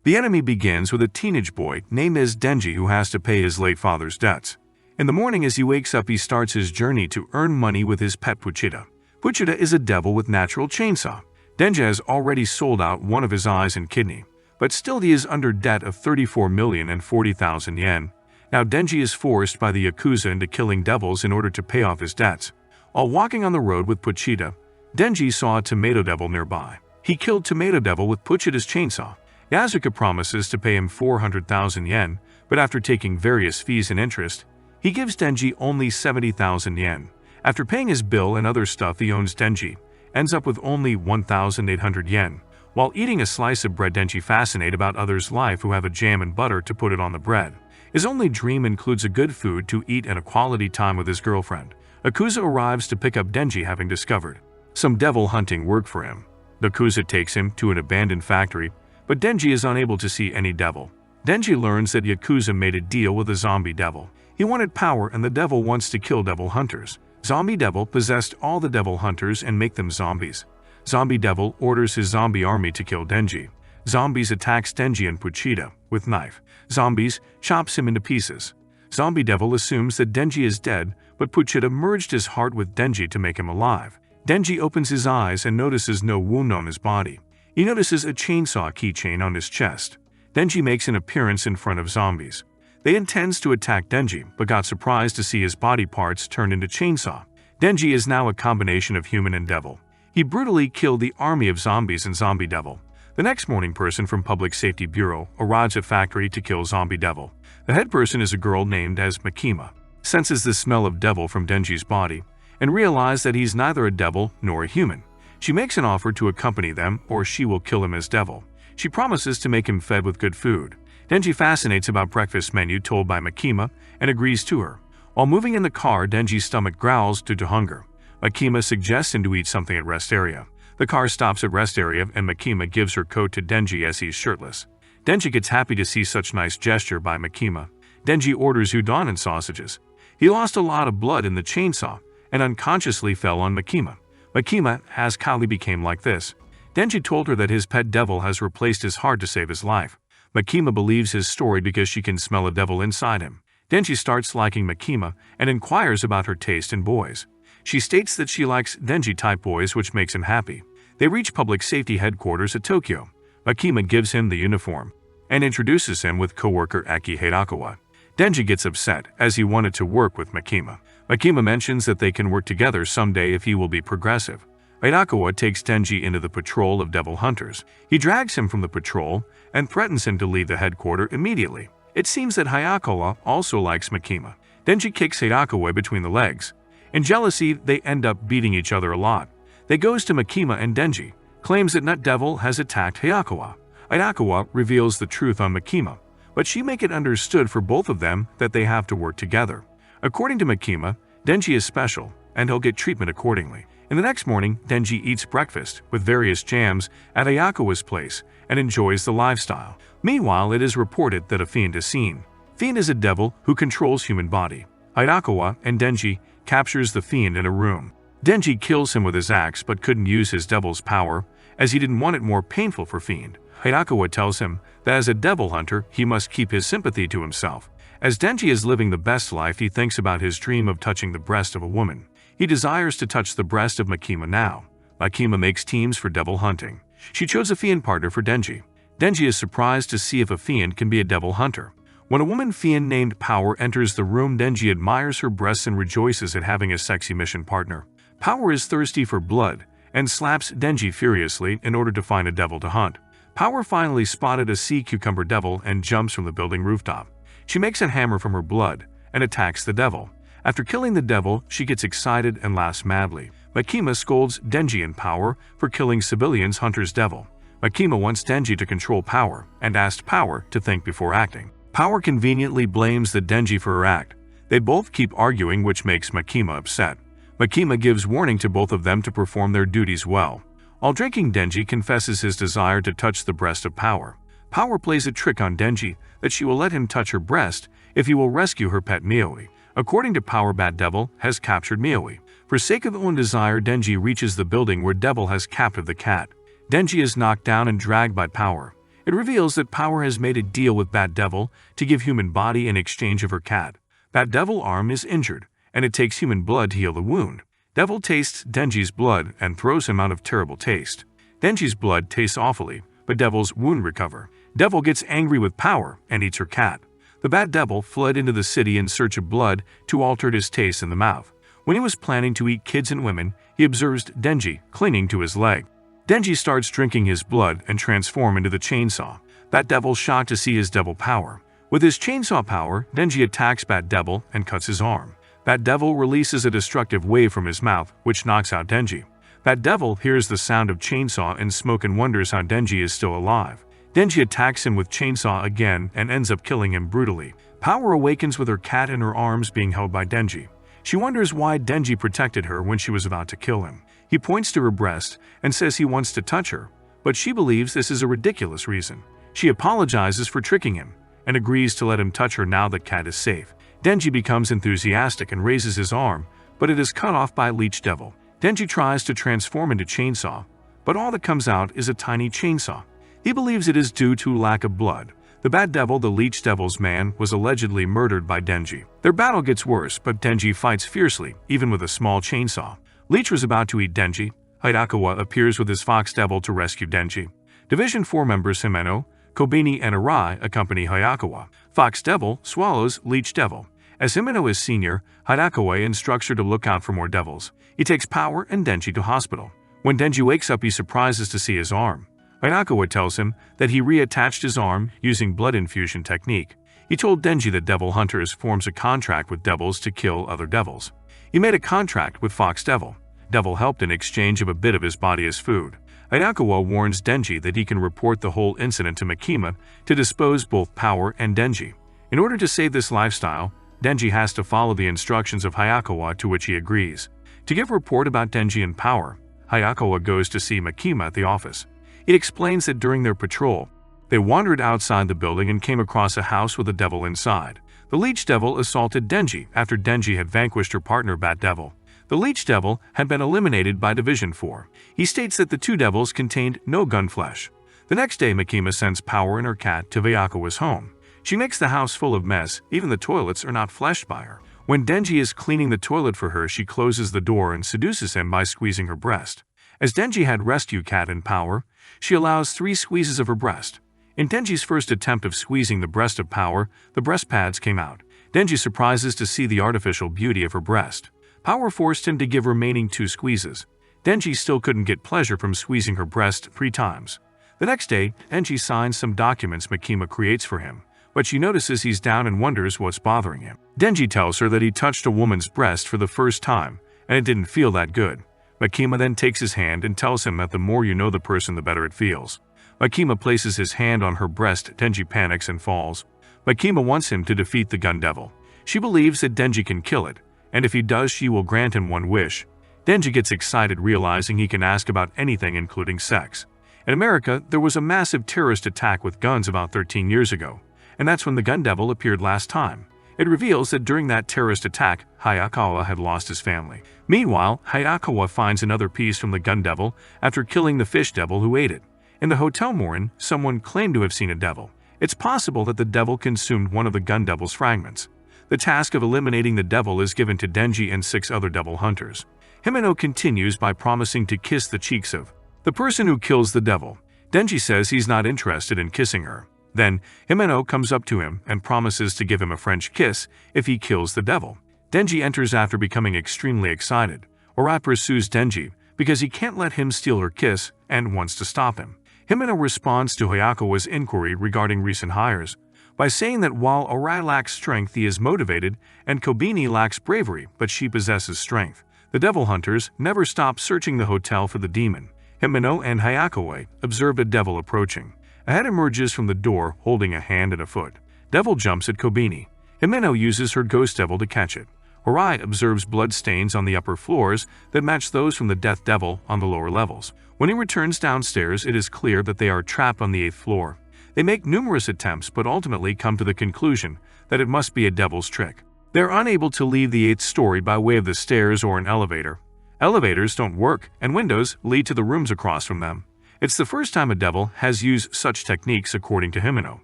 The enemy begins with a teenage boy named as Denji who has to pay his late father's debts. In the morning as he wakes up, he starts his journey to earn money with his pet Pochita. Pochita is a devil with natural chainsaw. Denji has already sold out one of his eyes and kidney, but still he is under debt of 34,040,000 yen. Now Denji is forced by the yakuza into killing devils in order to pay off his debts. While walking on the road with Pochita, Denji saw a tomato devil nearby. He killed Tomato Devil with Pochita's chainsaw. Yasuka promises to pay him 400,000 yen, but after taking various fees and interest, he gives Denji only 70,000 yen. After paying his bill and other stuff he owns, Denji ends up with only 1,800 yen. While eating a slice of bread, Denji fascinates about others' life who have a jam and butter to put it on the bread. His only dream includes a good food to eat and a quality time with his girlfriend. Yakuza arrives to pick up Denji, having discovered some devil hunting work for him. Yakuza takes him to an abandoned factory, but Denji is unable to see any devil. Denji learns that Yakuza made a deal with a zombie devil. He wanted power and the devil wants to kill devil hunters. Zombie devil possessed all the devil hunters and make them zombies. Zombie devil orders his zombie army to kill Denji. Zombies attacks Denji and Pochita with knife. Zombies chops him into pieces. Zombie devil assumes that Denji is dead, but Pochita merged his heart with Denji to make him alive. Denji opens his eyes and notices no wound on his body. He notices a chainsaw keychain on his chest. Denji makes an appearance in front of zombies. They intends to attack Denji, but got surprised to see his body parts turned into chainsaw. Denji is now a combination of human and devil. He brutally killed the army of zombies and zombie devil. The next morning, person from Public Safety Bureau arrives at factory to kill zombie devil. The head person is a girl named as Makima. Senses the smell of devil from Denji's body and realizes that he's neither a devil nor a human. She makes an offer to accompany them or she will kill him as devil. She promises to make him fed with good food. Denji fascinates about breakfast menu told by Makima and agrees to her. While moving in the car, Denji's stomach growls due to hunger. Makima suggests him to eat something at rest area. The car stops at rest area and Makima gives her coat to Denji as he's shirtless. Denji gets happy to see such nice gesture by Makima. Denji orders udon and sausages. He lost a lot of blood in the chainsaw and unconsciously fell on Makima. Makima has Kali became like this. Denji told her that his pet devil has replaced his heart to save his life. Makima believes his story because she can smell a devil inside him. Denji starts liking Makima and inquires about her taste in boys. She states that she likes Denji-type boys, which makes him happy. They reach public safety headquarters at Tokyo. Makima gives him the uniform and introduces him with co-worker Aki Hirakawa. Denji gets upset as he wanted to work with Makima. Makima mentions that they can work together someday if he will be progressive. Hirakawa takes Denji into the patrol of devil hunters. He drags him from the patrol and threatens him to leave the headquarters immediately. It seems that Hirakawa also likes Makima. Denji kicks Hirakawa between the legs. In jealousy, they end up beating each other a lot. They goes to Makima and Denji claims that Nut Devil has attacked Hirakawa. Hirakawa reveals the truth on Makima, but she make it understood for both of them that they have to work together. According to Makima, Denji is special and he'll get treatment accordingly. In the next morning, Denji eats breakfast with various jams at Hirakawa's place and enjoys the lifestyle. Meanwhile, it is reported that a fiend is seen. Fiend is a devil who controls human body. Hirakawa and Denji captures the fiend in a room. Denji kills him with his axe but couldn't use his devil's power as he didn't want it more painful for fiend. Hirakawa tells him that as a devil hunter, he must keep his sympathy to himself. As Denji is living the best life, he thinks about his dream of touching the breast of a woman. He desires to touch the breast of Makima now. Makima makes teams for devil hunting. She chose a fiend partner for Denji. Denji is surprised to see if a fiend can be a devil hunter. When a woman fiend named Power enters the room, Denji admires her breasts and rejoices at having a sexy mission partner. Power is thirsty for blood and slaps Denji furiously in order to find a devil to hunt. Power finally spotted a sea cucumber devil and jumps from the building rooftop. She makes a hammer from her blood and attacks the devil. After killing the devil, she gets excited and laughs madly. Makima scolds Denji and Power for killing civilians Hunter's devil. Makima wants Denji to control Power and asked Power to think before acting. Power conveniently blames the Denji for her act. They both keep arguing, which makes Makima upset. Makima gives warning to both of them to perform their duties well. While drinking, Denji confesses his desire to touch the breast of Power. Power plays a trick on Denji that she will let him touch her breast if he will rescue her pet Mioi. According to Power, Bat Devil has captured Mioi. For sake of own desire, Denji reaches the building where Devil has captured the cat. Denji is knocked down and dragged by Power. It reveals that Power has made a deal with Bat Devil to give human body in exchange of her cat. Bat Devil arm is injured, and it takes human blood to heal the wound. Devil tastes Denji's blood and throws him out of terrible taste. Denji's blood tastes awfully, but Devil's wound recover. Devil gets angry with Power and eats her cat. The Bat Devil fled into the city in search of blood to alter his taste in the mouth. When he was planning to eat kids and women, he observes Denji clinging to his leg. Denji starts drinking his blood and transforms into the chainsaw. Bat Devil shocked to see his devil power. With his chainsaw power, Denji attacks Bat Devil and cuts his arm. Bat Devil releases a destructive wave from his mouth, which knocks out Denji. Bat Devil hears the sound of chainsaw and smoke and wonders how Denji is still alive. Denji attacks him with chainsaw again and ends up killing him brutally. Power awakens with her cat in her arms being held by Denji. She wonders why Denji protected her when she was about to kill him. He points to her breast and says he wants to touch her, but she believes this is a ridiculous reason. She apologizes for tricking him and agrees to let him touch her now that cat is safe. Denji becomes enthusiastic and raises his arm, but it is cut off by Leech Devil. Denji tries to transform into Chainsaw, but all that comes out is a tiny chainsaw. He believes it is due to lack of blood. The Bat Devil, the Leech Devil's man, was allegedly murdered by Denji. Their battle gets worse, but Denji fights fiercely, even with a small chainsaw. Leech was about to eat Denji. Hayakawa appears with his Fox Devil to rescue Denji. Division 4 members Himeno, Kobeni, and Arai accompany Hayakawa. Fox Devil swallows Leech Devil. As Himeno is senior, Hayakawa instructs her to look out for more devils. He takes Power and Denji to hospital. When Denji wakes up, he surprises to see his arm. Hayakawa tells him that he reattached his arm using blood infusion technique. He told Denji that Devil Hunters forms a contract with devils to kill other devils. He made a contract with Fox Devil. Devil helped in exchange of a bit of his body as food. Hayakawa warns Denji that he can report the whole incident to Makima to dispose both Power and Denji. In order to save this lifestyle, Denji has to follow the instructions of Hayakawa, to which he agrees. To give a report about Denji and Power, Hayakawa goes to see Makima at the office. It explains that during their patrol, they wandered outside the building and came across a house with a devil inside. The Leech Devil assaulted Denji after Denji had vanquished her partner Bat Devil. The Leech Devil had been eliminated by Division 4. He states that the two devils contained no gun flesh. The next day, Makima sends Power and her cat to Hayakawa's home. She makes the house full of mess, even the toilets are not fleshed by her. When Denji is cleaning the toilet for her, she closes the door and seduces him by squeezing her breast. As Denji had rescued Cat and Power, she allows 3 squeezes of her breast. In Denji's first attempt of squeezing the breast of Power, the breast pads came out. Denji surprises to see the artificial beauty of her breast. Power forced him to give remaining 2 squeezes. Denji still couldn't get pleasure from squeezing her breast 3 times. The next day, Denji signs some documents Makima creates for him, but she notices he's down and wonders what's bothering him. Denji tells her that he touched a woman's breast for the first time, and it didn't feel that good. Makima then takes his hand and tells him that the more you know the person, the better it feels. Makima places his hand on her breast. Denji panics and falls. Makima wants him to defeat the Gun Devil. She believes that Denji can kill it, and if he does, she will grant him one wish. Denji gets excited, realizing he can ask about anything, including sex. In America, there was a massive terrorist attack with guns about 13 years ago, and that's when the Gun Devil appeared last time. It reveals that during that terrorist attack, Hayakawa had lost his family. Meanwhile, Hayakawa finds another piece from the Gun Devil after killing the Fish Devil who ate it. In the Hotel Morin, someone claimed to have seen a devil. It's possible that the devil consumed one of the Gun Devil's fragments. The task of eliminating the devil is given to Denji and 6 other devil hunters. Himeno continues by promising to kiss the cheeks of the person who kills the devil. Denji says he's not interested in kissing her. Then, Himeno comes up to him and promises to give him a French kiss if he kills the devil. Denji enters after becoming extremely excited. Arai pursues Denji because he can't let him steal her kiss and wants to stop him. Himeno responds to Hayakawa's inquiry regarding recent hires by saying that while Arai lacks strength, he is motivated, and Kobeni lacks bravery, but she possesses strength. The devil hunters never stop searching the hotel for the demon. Himeno and Hayakawa observe a devil approaching. A head emerges from the door holding a hand and a foot. Devil jumps at Kobeni. Himeno uses her Ghost Devil to catch it. Arai observes blood stains on the upper floors that match those from the Death Devil on the lower levels. When he returns downstairs, it is clear that they are trapped on the 8th floor. They make numerous attempts but ultimately come to the conclusion that it must be a devil's trick. They are unable to leave the 8th story by way of the stairs or an elevator. Elevators don't work, and windows lead to the rooms across from them. It's the first time a devil has used such techniques according to Himeno.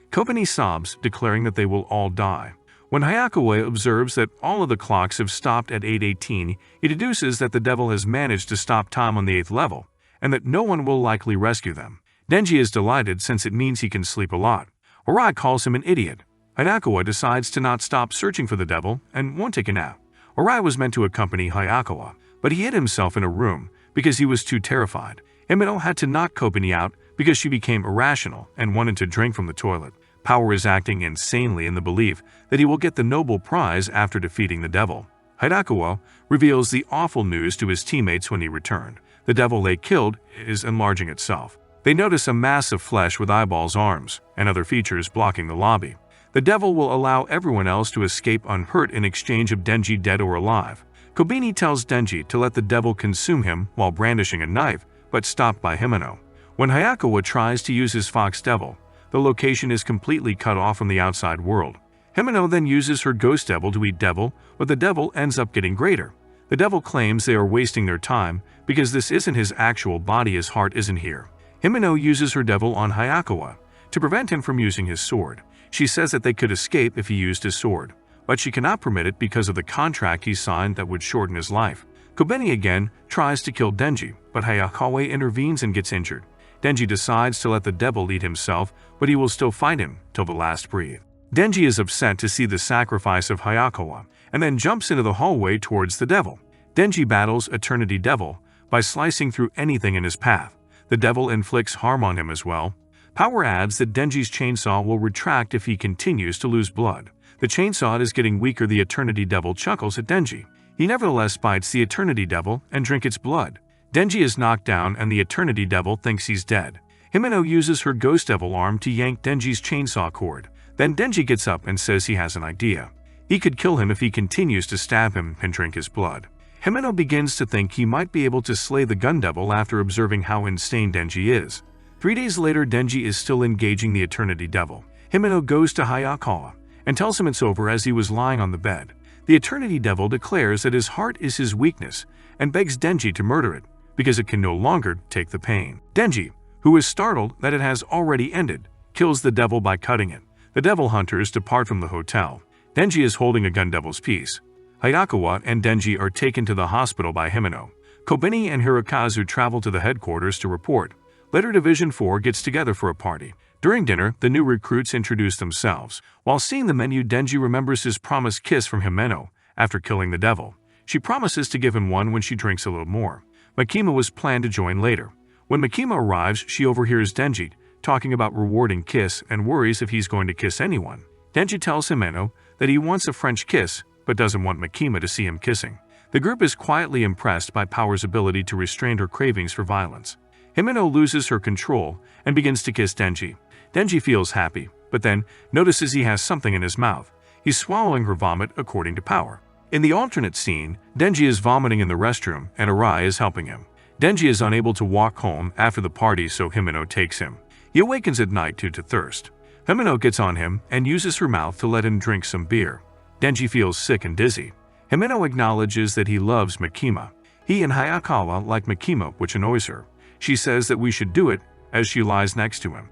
Kobeni sobs, declaring that they will all die. When Hayakawa observes that all of the clocks have stopped at 8:18, he deduces that the devil has managed to stop time on the 8th level, and that no one will likely rescue them. Denji is delighted since it means he can sleep a lot. Arai calls him an idiot. Hayakawa decides to not stop searching for the devil and won't take a nap. Arai was meant to accompany Hayakawa, but he hid himself in a room because he was too terrified. Himeno had to knock Kobeni out because she became irrational and wanted to drink from the toilet. Power is acting insanely in the belief that he will get the Nobel Prize after defeating the devil. Hayakawa reveals the awful news to his teammates when he returned. The devil they killed is enlarging itself. They notice a mass of flesh with eyeballs, arms, and other features blocking the lobby. The devil will allow everyone else to escape unhurt in exchange of Denji dead or alive. Kobeni tells Denji to let the devil consume him while brandishing a knife, but stopped by Himeno. When Hayakawa tries to use his fox devil, the location is completely cut off from the outside world. Himeno then uses her ghost devil to eat devil, but the devil ends up getting greater. The devil claims they are wasting their time because this isn't his actual body, his heart isn't here. Himeno uses her devil on Hayakawa to prevent him from using his sword. She says that they could escape if he used his sword, but she cannot permit it because of the contract he signed that would shorten his life. Kobeni again tries to kill Denji, but Hayakawa intervenes and gets injured. Denji decides to let the devil eat himself, but he will still fight him till the last breath. Denji is upset to see the sacrifice of Hayakawa, and then jumps into the hallway towards the devil. Denji battles Eternity Devil by slicing through anything in his path. The devil inflicts harm on him as well. Power adds that Denji's chainsaw will retract if he continues to lose blood. The chainsaw is getting weaker. The Eternity Devil chuckles at Denji. He nevertheless bites the Eternity Devil and drinks its blood. Denji is knocked down and the Eternity Devil thinks he's dead. Himeno uses her Ghost Devil arm to yank Denji's chainsaw cord. Then Denji gets up and says he has an idea. He could kill him if he continues to stab him and drink his blood. Himeno begins to think he might be able to slay the Gun Devil after observing how insane Denji is. 3 days later, Denji is still engaging the Eternity Devil. Himeno goes to Hayakawa and tells him it's over as he was lying on the bed. The Eternity Devil declares that his heart is his weakness and begs Denji to murder it because it can no longer take the pain. Denji, who is startled that it has already ended, kills the devil by cutting it. The devil hunters depart from the hotel. Denji is holding a Gun Devil's piece. Hayakawa and Denji are taken to the hospital by Himeno. Kobeni and Hirokazu travel to the headquarters to report. Later, Division 4 gets together for a party. During dinner, the new recruits introduce themselves. While seeing the menu, Denji remembers his promised kiss from Himeno after killing the devil. She promises to give him one when she drinks a little more. Makima was planned to join later. When Makima arrives, she overhears Denji talking about rewarding kiss and worries if he's going to kiss anyone. Denji tells Himeno that he wants a French kiss, but doesn't want Makima to see him kissing. The group is quietly impressed by Power's ability to restrain her cravings for violence. Himeno loses her control and begins to kiss Denji. Denji feels happy, but then notices he has something in his mouth. He's swallowing her vomit according to Power. In the alternate scene, Denji is vomiting in the restroom and Arai is helping him. Denji is unable to walk home after the party, so Himeno takes him. He awakens at night due to thirst. Himeno gets on him and uses her mouth to let him drink some beer. Denji feels sick and dizzy. Himeno acknowledges that he loves Makima. He and Hayakawa like Makima, which annoys her. She says that we should do it as she lies next to him.